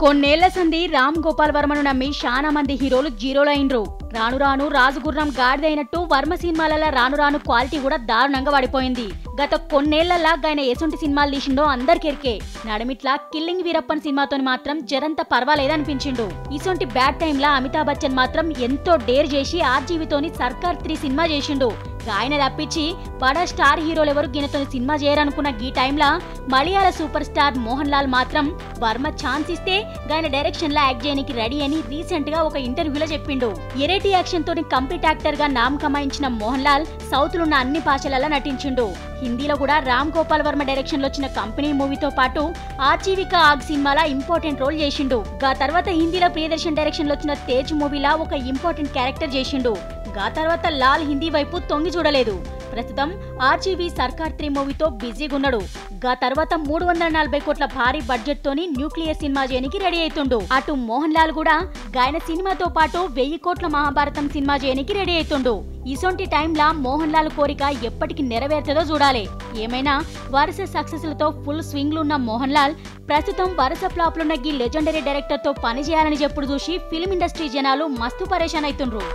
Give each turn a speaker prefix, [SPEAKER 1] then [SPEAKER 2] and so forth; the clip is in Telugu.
[SPEAKER 1] కొన్నేళ్ల సంది రామ్ గోపాల్ వర్మను నమ్మి చాలా మంది హీరోలు జీరోలైండ్రు. రాను రాను రాజుగుర్రం గాడిదైనట్టు వర్మ సినిమాలలో రాను రాను క్వాలిటీ కూడా దారుణంగా పడిపోయింది. గత కొన్నేళ్లలా ఆయన ఎసొంటి సినిమాలు తీసిండో అందరికెరికే. నడిమిట్లా కిల్లింగ్ వీరప్పన్ సినిమాతో మాత్రం జరంత పర్వాలేదనిపించిండు. ఇసొంటి బ్యాడ్ టైంలా అమితాబ్ బచ్చన్ మాత్రం ఎంతో డేర్ చేసి ఆర్జీవితోని సర్కార్ 3 సినిమా చేసిండు. ఆయన తప్పించి బడా స్టార్ హీరోలెవరు గినతోని సినిమా చేయరనుకున్న ఈ టైంలా మలయాళ సూపర్ స్టార్ మోహన్ లాల్ మాత్రం వర్మ ఛాన్స్ ఇస్తే ఆయన డైరెక్షన్ లా యాక్ట్ చేయడానికి రెడీ అని రీసెంట్ గా ఒక ఇంటర్వ్యూలో చెప్పిండు. ఎరేటి యాక్షన్ తోని కంప్లీట్ యాక్టర్ గా నామ్ కమాయించిన మోహన్ లాల్ సౌత్ లో ఉన్న అన్ని భాషలలో నటించిండు. హిందీలో కూడా రామ్ గోపాల్ వర్మ డైరెక్షన్ లో వచ్చిన కంపెనీ మూవీతో పాటు ఆజీవిక ఆగ్ సినిమాలా ఇంపార్టెంట్ రోల్ చేసిండు. గా తర్వాత హిందీలో ప్రియదర్శన్ డైరెక్షన్ లో వచ్చిన తేజ్ మూవీలా ఒక ఇంపార్టెంట్ క్యారెక్టర్ చేసిండు. గా తర్వాత లాల్ హిందీ వైపు తొంగి చూడలేదు. ప్రస్తుతం ఆర్జీవి సర్కార్ 3 మూవీతో బిజీగా ఉన్నాడు. గా తర్వాత 340 కోట్ల భారీ బడ్జెట్ తోని న్యూక్లియర్ సినిమా చేయడానికి రెడీ అవుతుండు. అటు మోహన్ లాల్ కూడా గాయన సినిమాతో పాటు 1000 కోట్ల మహాభారతం సినిమా చేయడానికి రెడీ అవుతుండు. ఇసొంటి టైంలా మోహన్ లాల్ కోరిక ఎప్పటికి నెరవేరుతుందో చూడాలి. ఏమైనా వరుస సక్సెస్లతో ఫుల్ స్వింగ్ లో ఉన్న మోహన్ లాల్ ప్రస్తుతం వరుస ఫ్లాప్లున్న ఈ లెజెండరీ డైరెక్టర్ తో పని చేయాలని చెప్పుడు చూసి ఫిల్మ్ ఇండస్ట్రీ జనాలు మస్తు పరేషాన్ అవుతుండ్రు.